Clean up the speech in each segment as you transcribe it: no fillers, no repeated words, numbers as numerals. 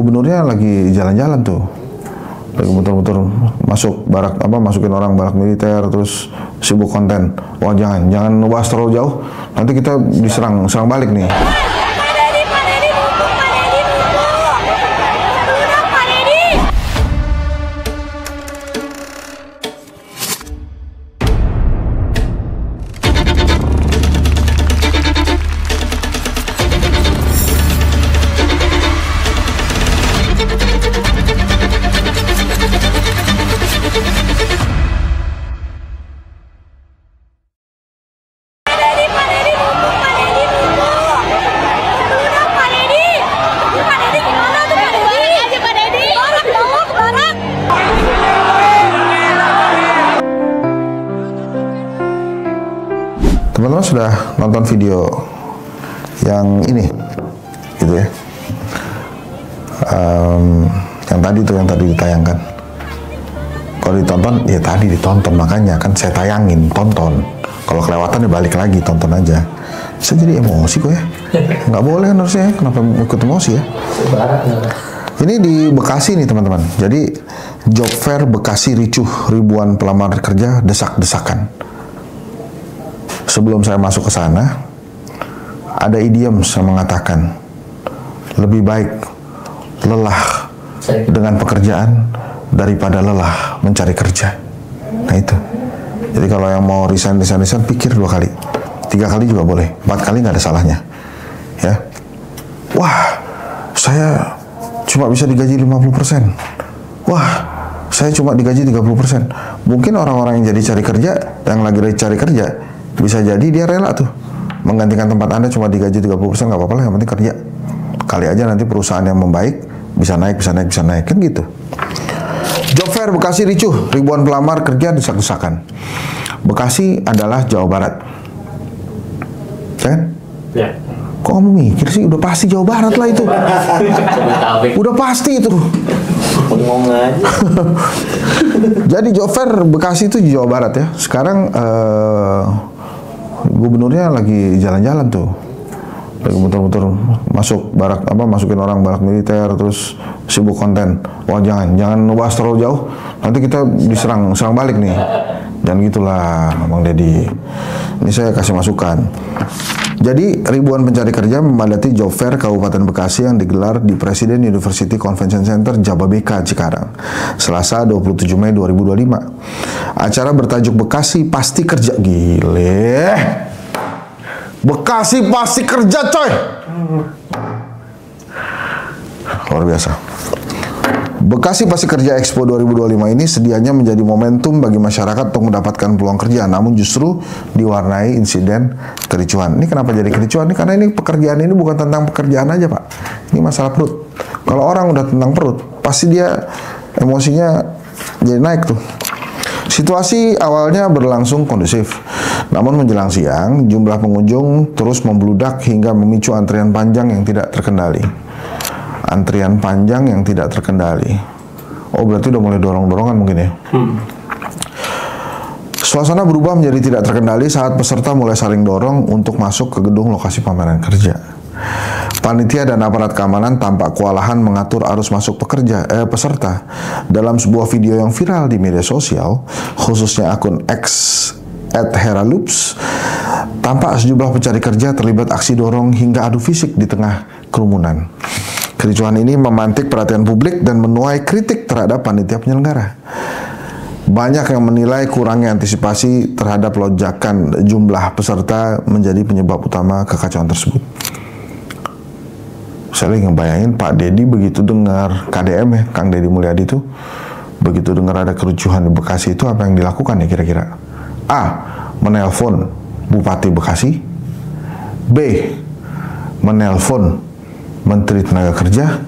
gubernurnya lagi jalan-jalan tuh, lagi muter-muter masuk barak masukin orang barak militer, terus sibuk konten. Wah, jangan bahas terlalu jauh, nanti kita serang balik nih. Teman-teman sudah nonton video yang ini, gitu ya, yang tadi ditayangkan. Kalau ditonton, ya tadi ditonton, makanya kan saya tayangin, tonton. Kalau kelewatan ya balik lagi, tonton aja. Saya jadi emosi kok ya, nggak boleh kan harusnya, kenapa ikut emosi ya? Ini di Bekasi nih teman-teman. Jadi job fair Bekasi ricuh, ribuan pelamar kerja desak-desakan. Sebelum saya masuk ke sana, ada idiom yang mengatakan, lebih baik lelah dengan pekerjaan daripada lelah mencari kerja. Nah itu. Jadi kalau yang mau resign, pikir 2 kali. 3 kali juga boleh. 4 kali nggak ada salahnya. Ya. Wah, saya cuma bisa digaji 50%. Wah, saya cuma digaji 30%. Mungkin orang-orang yang jadi cari kerja, yang lagi cari kerja, bisa jadi dia rela tuh menggantikan tempat Anda cuma digaji 30%, nggak apa-apa lah, yang penting kerja. Kali aja nanti perusahaan yang membaik bisa naik kan gitu. Job fair Bekasi ricuh, ribuan pelamar kerja desak-desakan. Bekasi adalah Jawa Barat, kan? Ya. Kok kamu mikir sih? Udah pasti Jawa Barat lah itu. Udah pasti itu. Ngomong aja. Jadi job fair Bekasi itu Jawa Barat ya. Sekarang gubernurnya lagi jalan-jalan tuh, lagi muter-muter masuk barak masukin orang barak militer, terus sibuk konten. Wah, jangan bahas terlalu jauh, nanti kita serang balik nih. Dan gitulah Bang Deddy. Ini saya kasih masukan. Jadi ribuan pencari kerja memadati job fair Kabupaten Bekasi yang digelar di Presiden University Convention Center Jababeka, Cikarang, Selasa 27 Mei 2025. Acara bertajuk Bekasi Pasti Kerja. Gile, Bekasi pasti kerja coy, luar biasa. Bekasi Pasti Kerja Expo 2025 ini sedianya menjadi momentum bagi masyarakat untuk mendapatkan peluang kerja, namun justru diwarnai insiden kericuhan. Ini kenapa jadi kericuhan? Ini karena ini pekerjaan ini bukan tentang pekerjaan aja Pak, ini masalah perut. Kalau orang udah tentang perut, pasti dia emosinya jadi naik tuh. Situasi awalnya berlangsung kondusif, namun menjelang siang jumlah pengunjung terus membludak hingga memicu antrian panjang yang tidak terkendali. Oh, berarti udah mulai dorong-dorongan mungkin ya. Suasana berubah menjadi tidak terkendali saat peserta mulai saling dorong untuk masuk ke gedung lokasi pameran kerja. Panitia dan aparat keamanan tampak kewalahan mengatur arus masuk peserta. Dalam sebuah video yang viral di media sosial, khususnya akun X @heraloops, tampak sejumlah pencari kerja terlibat aksi dorong hingga adu fisik di tengah kerumunan. Kericuhan ini memantik perhatian publik dan menuai kritik terhadap panitia penyelenggara. Banyak yang menilai kurangnya antisipasi terhadap lonjakan jumlah peserta menjadi penyebab utama kekacauan tersebut. Saya lagi ngebayangin Pak Deddy begitu dengar KDM ya, Kang Deddy Mulyadi itu, begitu dengar ada kericuhan di Bekasi itu apa yang dilakukan ya kira-kira? A. Menelpon Bupati Bekasi. B. Menelpon Menteri Tenaga Kerja.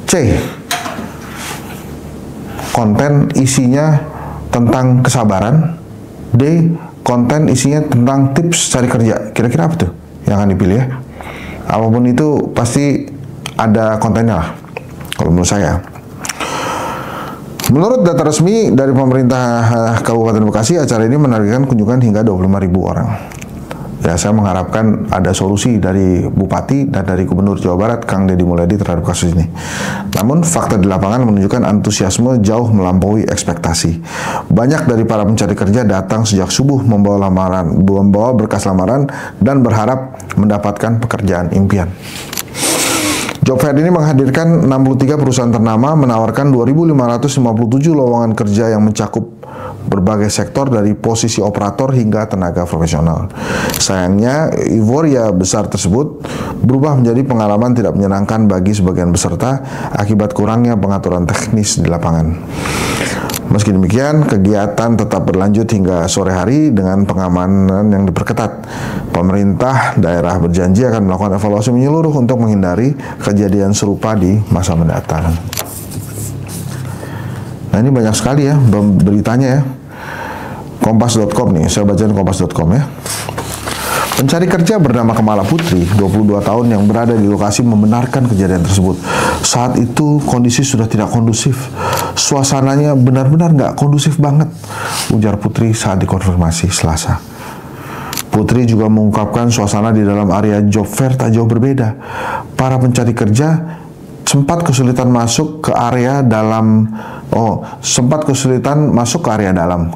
C. Konten isinya tentang kesabaran. D. Konten isinya tentang tips cari kerja. Kira-kira apa tuh yang akan dipilih ya? Apapun itu pasti ada kontennya lah, kalau menurut saya. Menurut data resmi dari pemerintah Kabupaten Bekasi, acara ini menargetkan kunjungan hingga 25.000 orang. Ya, saya mengharapkan ada solusi dari Bupati dan dari Gubernur Jawa Barat, Kang Deddy Mulyadi, terhadap kasus ini. Namun, fakta di lapangan menunjukkan antusiasme jauh melampaui ekspektasi. Banyak dari para pencari kerja datang sejak subuh membawa berkas lamaran dan berharap mendapatkan pekerjaan impian. Job Fair ini menghadirkan 63 perusahaan ternama menawarkan 2.557 lowongan kerja yang mencakup berbagai sektor dari posisi operator hingga tenaga profesional. Sayangnya, euforia besar tersebut berubah menjadi pengalaman tidak menyenangkan bagi sebagian peserta akibat kurangnya pengaturan teknis di lapangan. Meski demikian, kegiatan tetap berlanjut hingga sore hari dengan pengamanan yang diperketat. Pemerintah daerah berjanji akan melakukan evaluasi menyeluruh untuk menghindari kejadian serupa di masa mendatang. Nah, ini banyak sekali ya beritanya ya. Kompas.com nih, saya bacain kompas.com ya. Pencari kerja bernama Kemala Putri, 22 tahun, yang berada di lokasi membenarkan kejadian tersebut. Saat itu kondisi sudah tidak kondusif. Suasananya benar-benar nggak kondusif banget, ujar Putri saat dikonfirmasi Selasa. Putri juga mengungkapkan suasana di dalam area job fair tak jauh berbeda. Para pencari kerja sempat kesulitan masuk ke area dalam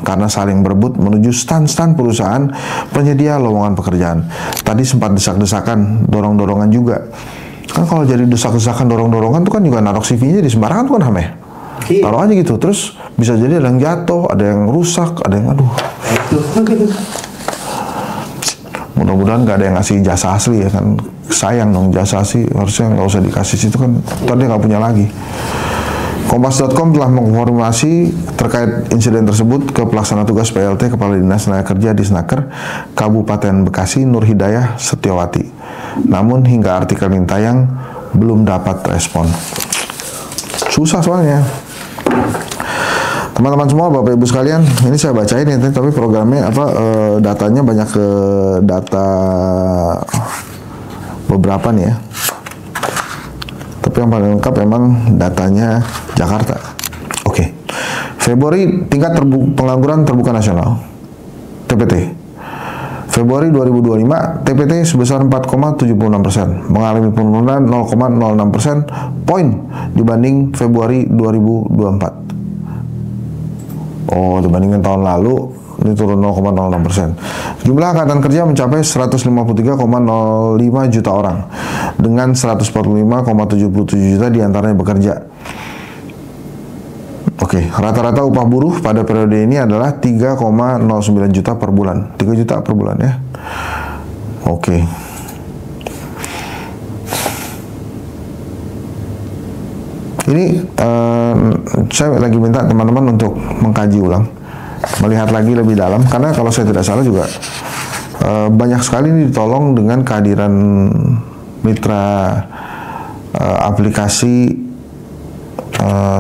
karena saling berebut menuju stand-stand perusahaan penyedia lowongan pekerjaan. Tadi sempat desak-desakan, dorong-dorongan juga. Kan kalau jadi desak-desakan, dorong-dorongan itu kan juga naruh CV-nya di sembarangan tuh kan Ham ya? Taruh aja gitu, terus bisa jadi ada yang jatuh, ada yang rusak, ada yang mudah-mudahan nggak ada yang ngasih jasa asli ya kan. Sayang dong, jasa asli harusnya nggak usah dikasih, situ kan tadi nggak punya lagi. Kompas.com telah mengonfirmasi terkait insiden tersebut ke pelaksana tugas PLT Kepala Dinas Tenaga Kerja di Snaker, Kabupaten Bekasi, Nur Hidayah Setiawati. Namun hingga artikel ini tayang belum dapat respon. Susah soalnya. Teman-teman semua, Bapak Ibu sekalian, ini saya bacain ya, tapi programnya datanya banyak ke data beberapa nih ya. Tapi yang paling lengkap memang datanya Jakarta. Oke. Februari tingkat pengangguran terbuka nasional TPT. Februari 2025 TPT sebesar 4,76%, mengalami penurunan 0,06% poin dibanding Februari 2024. Dibandingkan tahun lalu ini turun 0,06%. Jumlah angkatan kerja mencapai 153,05 juta orang, dengan 145,77 juta diantaranya bekerja. Oke, rata-rata upah buruh pada periode ini adalah 3,09 juta per bulan. 3 juta per bulan ya. Oke. Ini saya lagi minta teman-teman untuk mengkaji ulang, melihat lagi lebih dalam, karena kalau saya tidak salah juga banyak sekali ini ditolong dengan kehadiran mitra aplikasi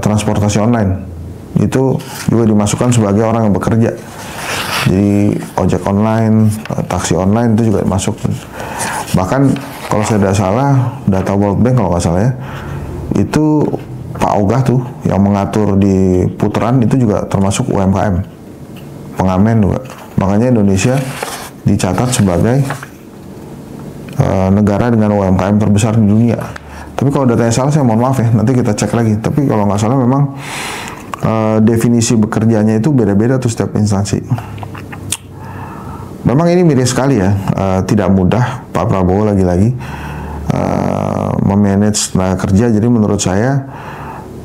transportasi online. Itu juga dimasukkan sebagai orang yang bekerja. Jadi ojek online, taksi online itu juga masuk. Bahkan kalau saya tidak salah, data World Bank kalau nggak salah ya, itu Pak Ogah tuh yang mengatur di putaran itu juga termasuk UMKM, pengamen juga. Makanya Indonesia dicatat sebagai negara dengan UMKM terbesar di dunia. Tapi kalau datanya salah, saya mohon maaf ya, nanti kita cek lagi. Tapi kalau nggak salah memang definisi bekerjanya itu beda-beda tuh setiap instansi. Memang ini miris sekali ya, tidak mudah Pak Prabowo lagi-lagi memanage tenaga kerja. Jadi menurut saya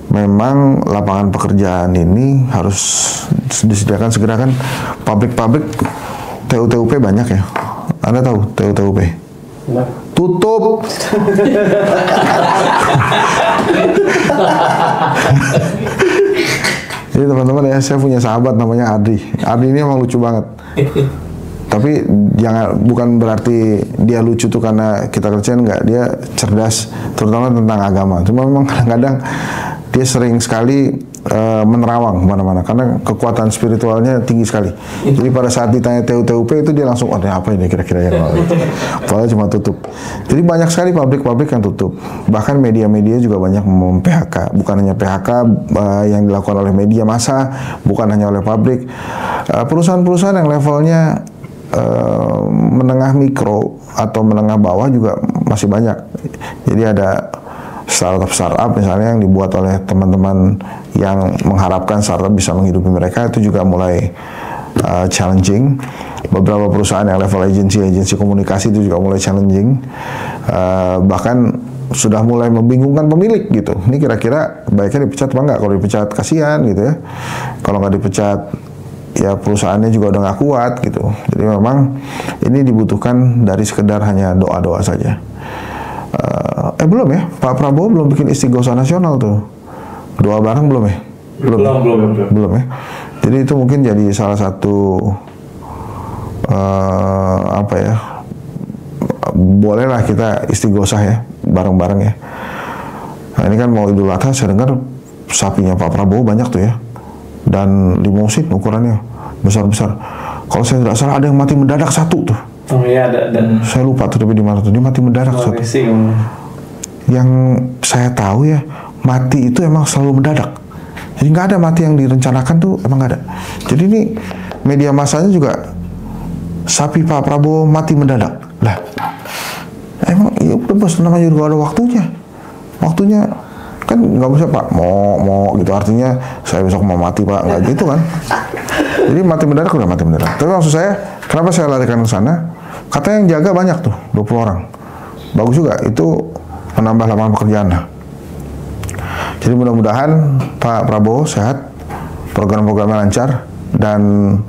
memang lapangan pekerjaan ini harus disediakan segera, kan pabrik-pabrik TUP banyak ya. Anda tahu TUP? Tutup. Jadi teman-teman ya, saya punya sahabat namanya Adri. Adri ini emang lucu banget. Tapi bukan berarti dia lucu tuh karena kita kerjain, enggak. Dia cerdas, terutama tentang agama. Cuma memang kadang-kadang dia sering sekali menerawang kemana-mana karena kekuatan spiritualnya tinggi sekali. Jadi pada saat ditanya TUP itu dia langsung, apa ini kira-kira ya? Padahal cuma tutup. Jadi banyak sekali pabrik-pabrik yang tutup. Bahkan media-media juga banyak mem-PHK. Bukan hanya PHK yang dilakukan oleh media massa, bukan hanya oleh pabrik. Perusahaan-perusahaan yang levelnya menengah mikro atau menengah bawah juga masih banyak. Jadi ada startup misalnya yang dibuat oleh teman-teman yang mengharapkan startup bisa menghidupi mereka, itu juga mulai challenging. Beberapa perusahaan yang level agensi komunikasi itu juga mulai challenging. Bahkan sudah mulai membingungkan pemilik gitu. Ini kira-kira baiknya dipecat apa enggak? Kalau dipecat kasihan gitu ya. Kalau nggak dipecat ya perusahaannya juga udah nggak kuat gitu. Jadi memang ini dibutuhkan dari sekedar hanya doa-doa saja. Belum ya, Pak Prabowo belum bikin istighosah nasional tuh. Doa bareng belum ya? Belum ya. Jadi itu mungkin jadi salah satu bolehlah kita istighosah ya bareng-bareng ya. Nah ini kan mau Idul Adha, saya dengar sapinya Pak Prabowo banyak tuh ya, dan limosin ukurannya besar-besar. Kalau saya tidak salah ada yang mati mendadak satu tuh. Oh iya, ada. Saya lupa tuh tapi di mana tuh, dia mati mendadak satu. Yang saya tahu ya, mati itu emang selalu mendadak. Jadi nggak ada mati yang direncanakan tuh, emang nggak ada. Jadi ini media massanya juga sapi Pak Prabowo mati mendadak. Lah, emang ya udah bos, namanya juga ada waktunya. Waktunya kan nggak bisa Pak mau gitu, artinya saya besok mau mati Pak, nggak gitu kan. Jadi mati mendadak udah mati mendadak. Tapi maksud saya, kenapa saya larikan ke sana? Katanya yang jaga banyak tuh, 20 orang. Bagus juga, itu menambah lapangan pekerjaan. Jadi mudah-mudahan Pak Prabowo sehat, program-programnya lancar, dan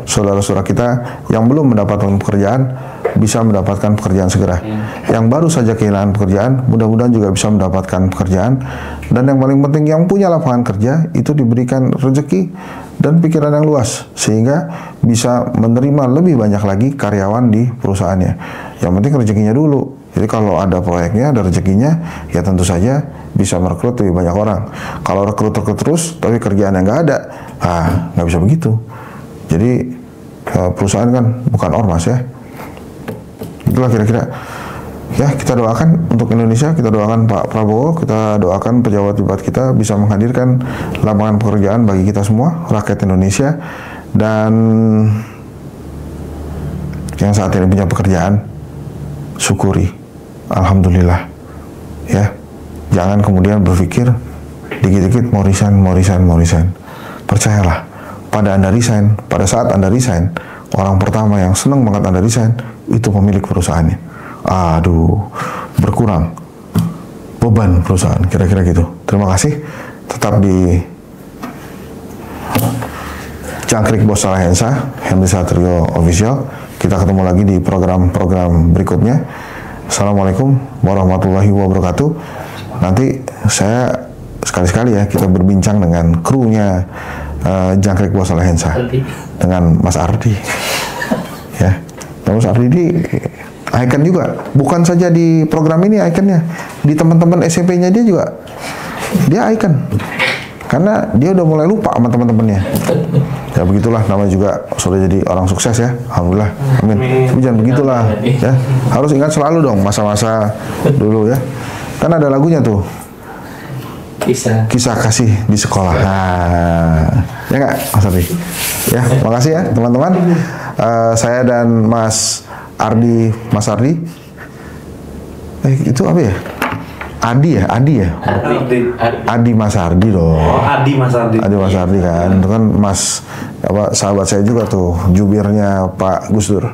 saudara-saudara kita yang belum mendapatkan pekerjaan bisa mendapatkan pekerjaan segera. Yang baru saja kehilangan pekerjaan, mudah-mudahan juga bisa mendapatkan pekerjaan. Dan yang paling penting, yang punya lapangan kerja itu diberikan rezeki dan pikiran yang luas, sehingga bisa menerima lebih banyak lagi karyawan di perusahaannya. Yang penting rezekinya dulu. Jadi kalau ada proyeknya, ada rezekinya, ya tentu saja bisa merekrut lebih banyak orang. Kalau rekrut terus, tapi kerjaan yang nggak ada, nggak bisa begitu. Jadi perusahaan kan bukan ormas ya. Itulah kira-kira. Ya, kita doakan untuk Indonesia, kita doakan Pak Prabowo, kita doakan pejabat-pejabat kita bisa menghadirkan lapangan pekerjaan bagi kita semua, rakyat Indonesia. Dan yang saat ini punya pekerjaan, syukuri, alhamdulillah. Ya, jangan kemudian berpikir dikit-dikit mau resign. Percayalah, pada Anda resign, pada saat Anda resign, orang pertama yang senang banget Anda resign itu pemilik perusahaannya. Aduh, berkurang beban perusahaan, kira-kira gitu. Terima kasih, tetap di Jangkrik Bos Salahensa, Henry Satrio Official. Kita ketemu lagi di program-program berikutnya. Assalamualaikum warahmatullahi wabarakatuh. Nanti saya sekali-sekali ya, kita berbincang dengan krunya Jangkrik Bos Salahensa, dengan Mas Ardi. Ya, Mas Ardi ini icon juga, bukan saja di program ini iconnya, di teman-teman SMP-nya dia juga, dia icon, karena dia udah mulai lupa sama teman-temannya. Ya begitulah, namanya juga sudah jadi orang sukses ya, alhamdulillah, amin. Tapi jangan begitulah, ya harus ingat selalu dong masa-masa dulu ya, kan ada lagunya tuh, kisah kasih di sekolah. Ya nggak, Mas Ardi? Ya, makasih ya teman-teman. Saya dan Mas Ardi, itu apa ya? Adi ya? Adi Mas Ardi dong. Oh, Adi Mas Ardi kan, itu kan Mas sahabat saya juga tuh, jubirnya Pak Gus Dur.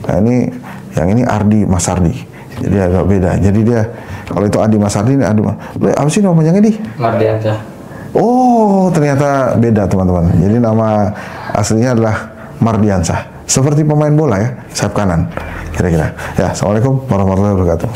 Nah ini, yang ini Ardi Mas Ardi, jadi agak beda. Jadi dia, kalau itu Adi Mas Ardi, ini Adi Mas. Apa sih nama panjangnya di? Mardiansyah. Oh, ternyata beda teman-teman. Jadi nama aslinya adalah Mardiansyah. Seperti pemain bola ya, sayap kanan, kira-kira. Ya, assalamualaikum warahmatullahi wabarakatuh.